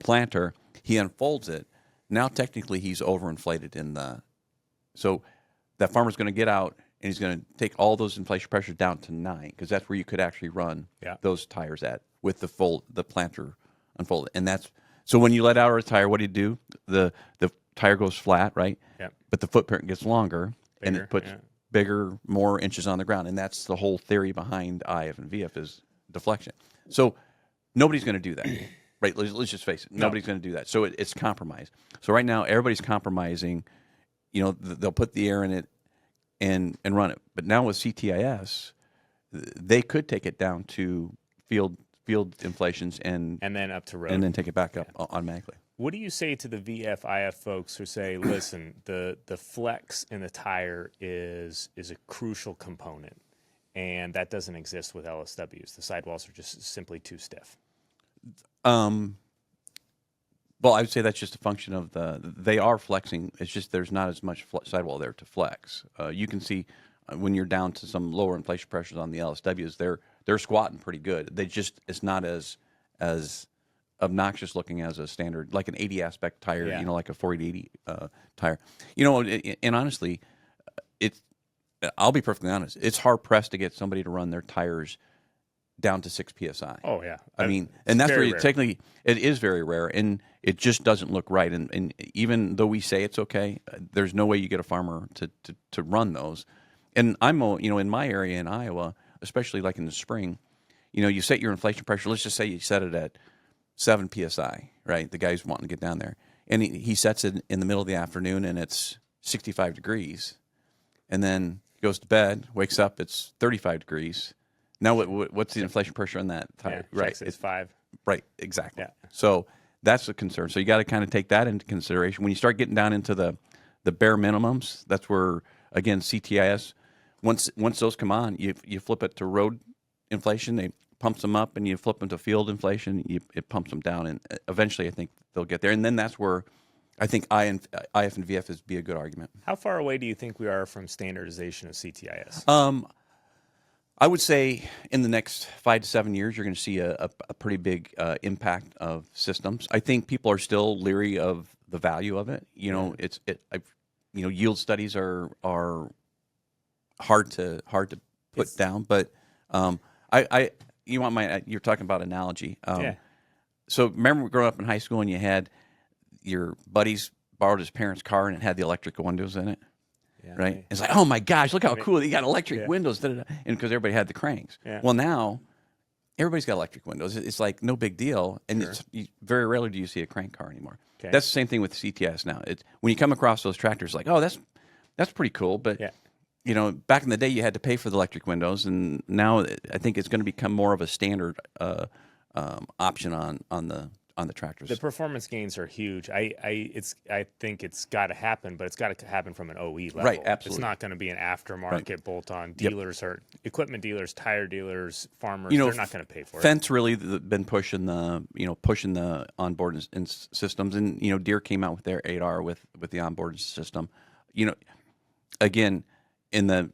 planter. He unfolds it. Now technically he's overinflated so that farmer's going to get out and he's going to take all those inflation pressures down to 9, because that's where you could actually run those tires at with the planter unfolded. And so when you let out a tire, what do? The tire goes flat, right? Yeah. But the footprint gets longer, and it puts bigger, more inches on the ground. And that's the whole theory behind IF and VF is deflection. So nobody's going to do that. Right, let's just face it. Nobody's going to do that. So it's compromised. So right now, everybody's compromising. They'll put the air in it and run it. But now with CTIS, they could take it down to field inflations and then up to road, and then take it back up automatically. What do you say to the VF, IF folks who say, listen, the flex in the tire is a crucial component, and that doesn't exist with LSWs. The sidewalls are just simply too stiff. Well, I would say that's just a function of they are flexing. It's just there's not as much sidewall there to flex. You can see when you're down to some lower inflation pressures on the LSWs, they're squatting pretty good. It's not as obnoxious looking as a standard, like an 80 aspect tire, Yeah. like a 480 tire. And honestly, I'll be perfectly honest. It's hard pressed to get somebody to run their tires down to 6 psi. Oh yeah, I mean, and that's very where rare. technically it is very rare, and it just doesn't look right. And even though we say it's okay, there's no way you get a farmer to run those. And I'm, in my area in Iowa, especially like in the spring, you set your inflation pressure. Let's just say you set it at 7 psi, right? The guy's wanting to get down there, and he sets it in the middle of the afternoon, and it's 65 degrees, and then goes to bed, wakes up, it's 35 degrees. Now, what's the inflation pressure on that tire? Yeah, right, it's 5. Right, exactly. Yeah. So that's a concern. So you got to kind of take that into consideration when you start getting down into the bare minimums. That's where, again, CTIS. Once those come on, you flip it to road inflation. They pumps them up, and you flip them to field inflation. It pumps them down, and eventually, I think they'll get there. And then that's where I think IF and VF is be a good argument. How far away do you think we are from standardization of CTIS? I would say in the next 5 to 7 years, you're going to see a pretty big impact of systems. I think people are still leery of the value of it. Yield studies are hard to put down. But you're talking about analogy. Yeah. So remember growing up in high school and you had your buddies borrowed his parents' car and it had the electric windows in it. Yeah, Right? It's like, oh my gosh, look how cool. You got electric Yeah. windows. And because everybody had the cranks. Yeah. Well, now everybody's got electric windows. It's like no big deal. And very rarely do you see a crank car anymore. Okay. That's the same thing with CTS now. When you come across those tractors, like, oh, that's pretty cool. But, back in the day, you had to pay for the electric windows. And now I think it's going to become more of a standard option on the tractors. The performance gains are huge. I think it's got to happen, but it's got to happen from an OE level. Right, absolutely. It's not going to be an aftermarket bolt-on. Yep. Dealers or equipment dealers, tire dealers, farmers. They're not going to pay for it. Fence really been pushing the onboard systems, and Deere came out with their 8R with the onboard system. Again, in the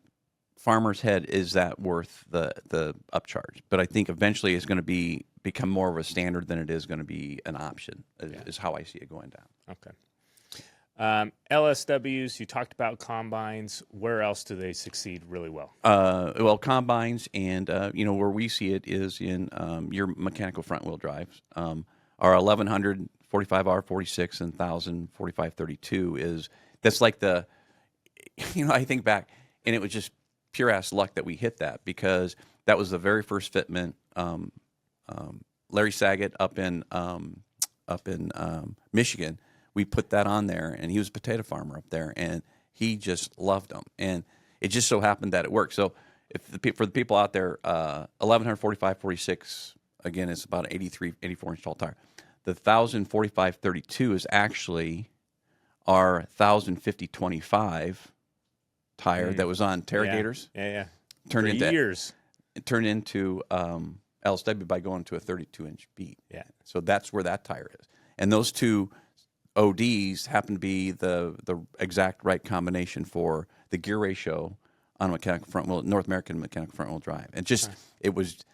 farmer's head, is that worth the upcharge? But I think eventually it's going to become more of a standard than it is going to be an option, is how I see it going down. Okay. LSWs, you talked about combines. Where else do they succeed really well? Well, combines and, where we see it is in your mechanical front wheel drives. Our 1100 45R 46 and 1000 4532 that's like I think back, and it was just pure ass luck that we hit that, because that was the very first fitment. Larry Saget up in Michigan, we put that on there, and he was a potato farmer up there, and he just loved them, and it just so happened that it worked. So for the people out there, 1100 45 46 again is about an 84 inch tall tire. The 1000 45 32 is actually our 1050 25 tire that was on Terragators. Yeah. Turned For into years. It turned into LSW by going to a 32-inch bead. Yeah. So that's where that tire is. And those two ODs happen to be the exact right combination for the gear ratio on a mechanical front wheel, North American mechanical front wheel drive. And it was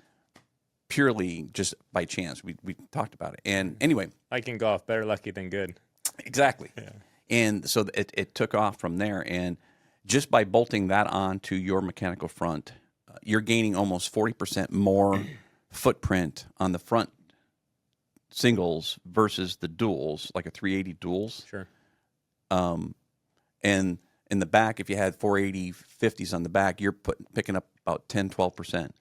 purely just by chance. We talked about it. And anyway. Like in golf, better lucky than good. Exactly. Yeah. And so it took off from there. And just by bolting that onto your mechanical front, you're gaining almost 40% more footprint on the front singles versus the duals, like a 380 duals. Sure. And in the back, if you had 480 50s on the back, you're picking up about 10, 12%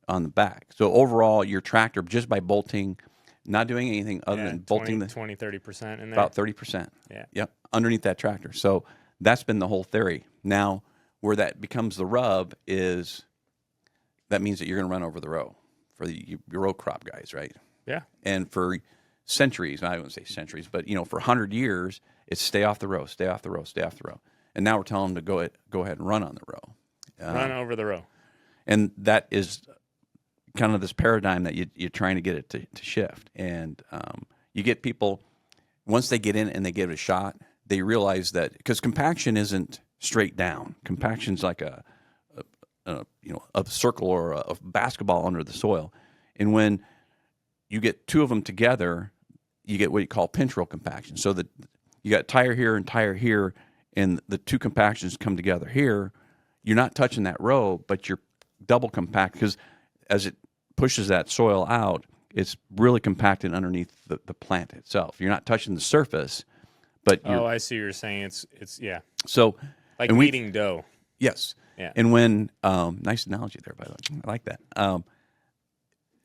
on the back. So overall, your tractor, just by bolting, not doing anything other than bolting 20, 30% in there. about 30%. Yeah. Yep, underneath that tractor. So that's been the whole theory. Now, where that becomes the rub is that means that you're going to run over the row for your row crop guys, right? Yeah. And for centuries, I wouldn't say centuries, but for 100 years, it's stay off the row, stay off the row, stay off the row. And now we're telling them to go ahead and run on the row. Run over the row. And that is kind of this paradigm that you're trying to get it to shift. And you get people, once they get in and they give it a shot, they realize that because compaction isn't straight down. Compaction's like a circle or a basketball under the soil, and when you get two of them together, you get what you call pinch roll compaction. So that you got tire here and tire here, and the two compactions come together here. You're not touching that row, but you're double compact because as it pushes that soil out, it's really compacted underneath the plant itself. You're not touching the surface, but you're, I see what you're saying. It's yeah. So like kneading dough. Yes. Yeah. And when nice analogy there, by the way. I like that.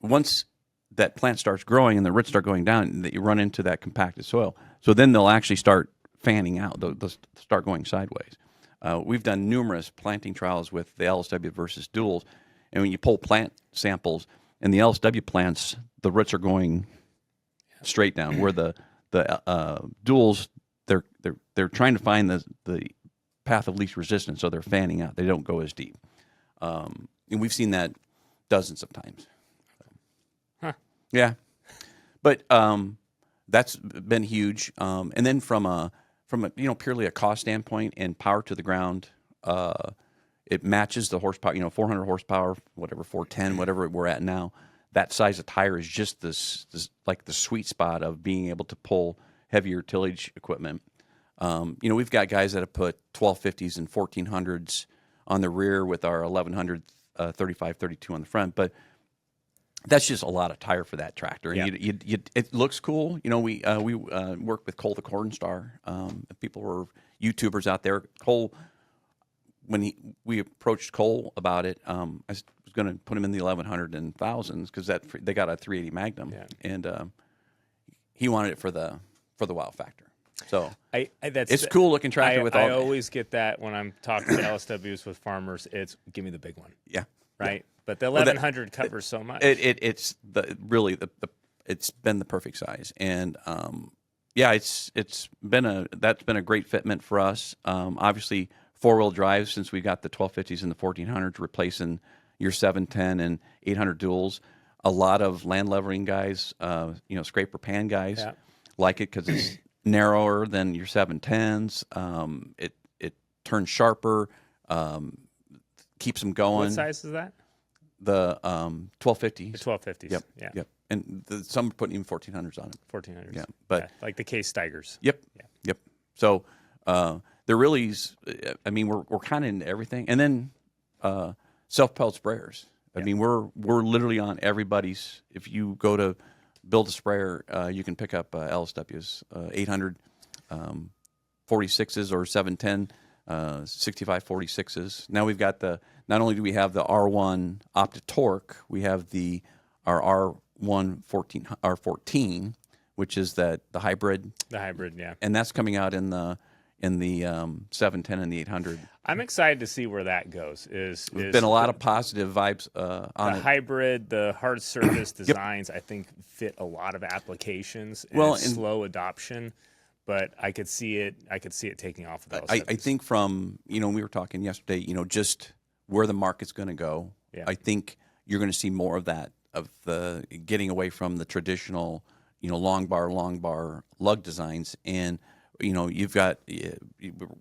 Once that plant starts growing and the roots start going down, that you run into that compacted soil. So then they'll actually start fanning out. They'll start going sideways. We've done numerous planting trials with the LSW versus duals, and when you pull plant samples in the LSW plants, the roots are going straight down. Where the duals, they're trying to find the path of least resistance, so they're fanning out. They don't go as deep, and we've seen that dozens of times. Huh. Yeah, but that's been huge. And then from a purely a cost standpoint and power to the ground, it matches the horsepower. 400 horsepower, whatever, 410, whatever we're at now. That size of tire is just this like the sweet spot of being able to pull heavier tillage equipment. We've got guys that have put 1250s and 1400s on the rear with our 1100 35, 32 on the front, but that's just a lot of tire for that tractor. And it looks cool. We work with Cole the Corn Star. People were YouTubers out there. Cole, when we approached Cole about it, I was going to put him in the 1100 and thousands because they got a 380 Magnum, and he wanted it for the wow factor. So it's a cool looking tractor. I always get that when I'm talking to LSWs with farmers. It's give me the big one. Yeah. Right. Yeah. But the 1100 covers so much. It's been the perfect size, and that's been a great fitment for us. Obviously, 4-wheel drive since we got the 1250s and the 1400s replacing your 710 and 800 duals. A lot of land leveling guys, scraper pan guys, like it because it's narrower than your 710s. It turns sharper, keeps them going. What size is that? The 1250s. The 1250s. Yep. And some are putting even 1400s on it. 1400s. Yeah. But like the Case Steigers. Yep. So there really is. I mean, we're kind of into everything, and then self-propelled sprayers. I mean, we're literally on everybody's. If you go to build a sprayer, you can pick up LSWs, 800 46s or 710 65 46s. Now we've got not only do we have the R1 Opti-Torque, we have our R1 R14, which is the hybrid. The hybrid, yeah. And that's coming out in the 710 and the 800. I'm excited to see where that goes. There's been a lot of positive vibes on the hybrid, the hard surface designs. I think fit a lot of applications. And slow adoption, but I could see it. Taking off. With I think from we were talking yesterday. just where the market's going to go. Yeah. I think you're going to see more of that, of the getting away from the traditional long bar lug designs, and you've got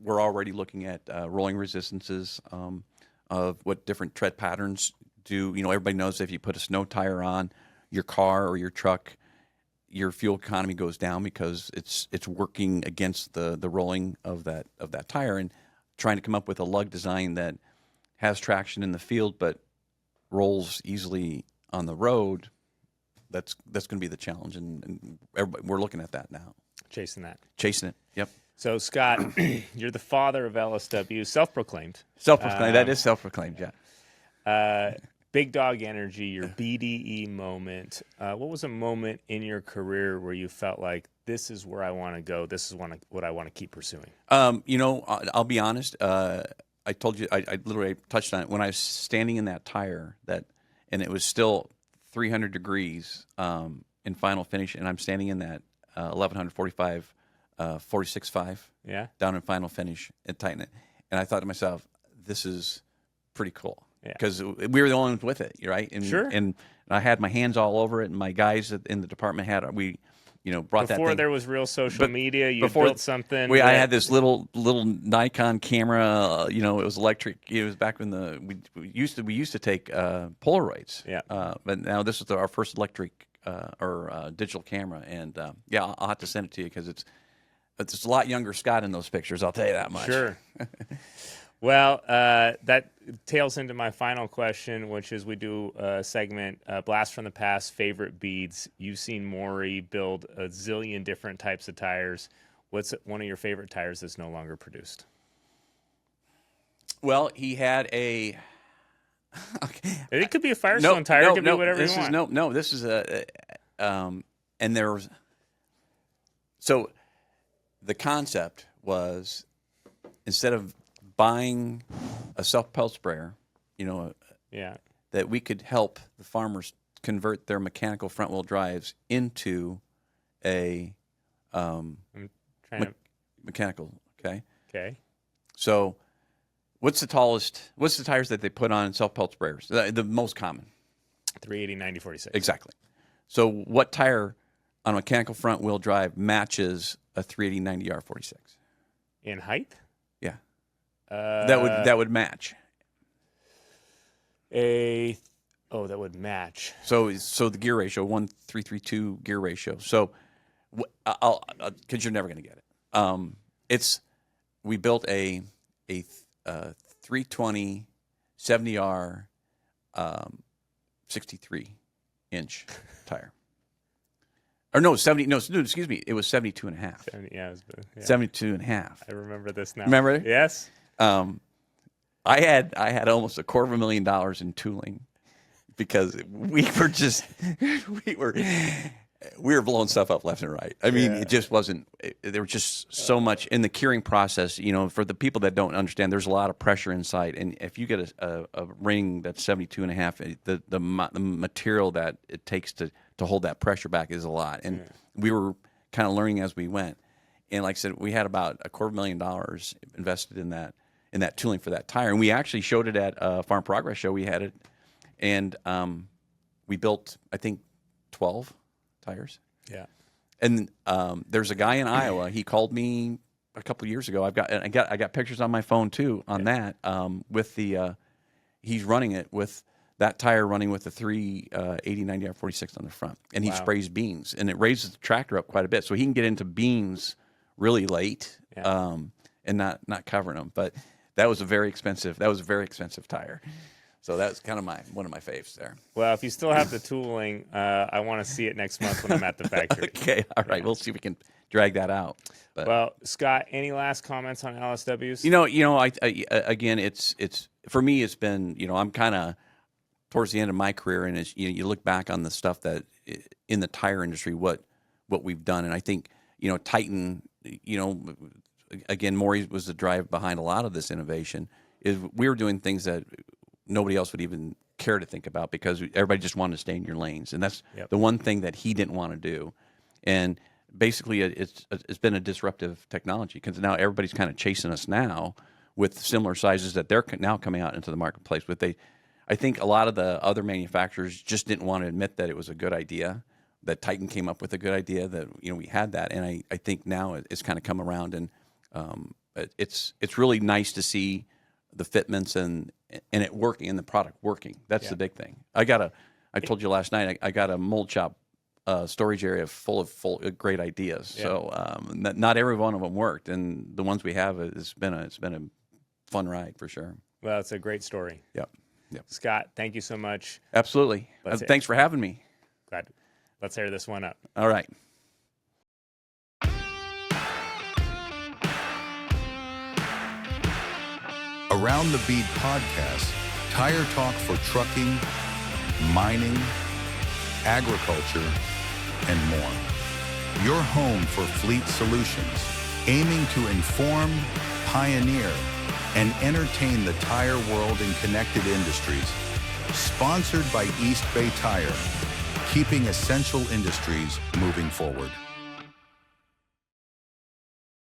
we're already looking at rolling resistances of what different tread patterns do. Everybody knows if you put a snow tire on your car or your truck, your fuel economy goes down because it's working against the rolling of that tire, and trying to come up with a lug design that has traction in the field but rolls easily on the road. That's going to be the challenge, and we're looking at that now. Chasing it. Yep. So Scott, you're the father of LSW, self-proclaimed. That is self-proclaimed. Yeah. Big Dog Energy, your BDE moment. What was a moment in your career where you felt like this is where I want to go? This is what I want to keep pursuing. I'll be honest. I told you I literally touched on it when I was standing in that tire and it was still 300 degrees in final finish, and I'm standing in that 1145 46.5 down in final finish and tighten it, and I thought to myself, this is pretty cool. Because we were the only ones with it, right? And, sure. And I had my hands all over it, and my guys in the department brought that Before thing. there was real social media, you before- built something. I had this little Nikon camera. It was electric. It was back when we used to take Polaroids. Yeah. But now this is our first electric or digital camera, and I'll have to send it to you because it's a lot younger Scott in those pictures. I'll tell you that much. Sure. Well, that tails into my final question, which is we do a segment, Blast from the Past, favorite beads. You've seen Maury build a zillion different types of tires. What's one of your favorite tires that's no longer produced? Well, he had a. Okay. It could be a Firestone tire. It could be whatever this you is want. no. This is and there was. So, the concept was, instead of buying a self-propelled sprayer, Yeah. that we could help the farmers convert their mechanical front-wheel drives into a I'm trying to. mechanical. Okay. Okay. So, what's the tires that they put on self-propelled sprayers? The most common. 380, 90, 46. Exactly. So, what tire on a mechanical front-wheel drive matches a 380 90R46? In height? Yeah. That would match. That would match. So the gear ratio 1.332 gear ratio. So I'll because you're never going to get it. We built a 320 70R 63 inch tire. Or no, 70. No, excuse me. It was 72 and a half. 72 and a half. I remember this now. Remember it? Yes. I had almost $250,000 in tooling because we were blowing stuff up left and right. I mean, It just wasn't. There was just so much in the curing process. For the people that don't understand, there's a lot of pressure inside, and if you get a ring that's 72 and a half, the material that it takes to hold that pressure back is a lot. And we were kind of learning as we went. And like I said, we had about $250,000 invested in that tooling for that tire, and we actually showed it at a Farm Progress show. We had it, and we built, I think, 12 tires. Yeah. And there's a guy in Iowa. He called me a couple of years ago. I got pictures on my phone too on that. With the he's running it with that tire running with the 380 90R46 on the front, and he sprays beans, and it raises the tractor up quite a bit, so he can get into beans really late, and not covering them. But that was a very expensive tire. So that's kind of one of my faves there. Well, if you still have the tooling, I want to see it next month when I'm at the factory. Okay, all right. We'll see if we can drag that out. But, well, Scott, any last comments on LSWs? I again, it's for me. It's been I'm kind of towards the end of my career, and it's, you look back on the stuff that in the tire industry, what we've done, and I think Titan, again, Maury was the drive behind a lot of this innovation. Is we were doing things that nobody else would even care to think about because everybody just wanted to stay in your lanes, and that's the one thing that he didn't want to do. And basically, it's been a disruptive technology because now everybody's kind of chasing us now with similar sizes that they're now coming out into the marketplace with. I think a lot of the other manufacturers just didn't want to admit that it was a good idea, that Titan came up with a good idea, that we had that, and I think now it's kind of come around, and it's really nice to see the fitments and it working and the product working. That's the big thing. I told you last night, I got a mold shop storage area full of great ideas. Yeah. So not every one of them worked, and the ones we have, it's been a fun ride for sure. Well, it's a great story. Yep. Scott, thank you so much. Absolutely. Thanks for having me. Glad. Let's air this one up. All right. Around the Bead podcast, tire talk for trucking, mining, agriculture, and more. Your home for fleet solutions, aiming to inform, pioneer, and entertain the tire world and connected industries. Sponsored by East Bay Tire, keeping essential industries moving forward.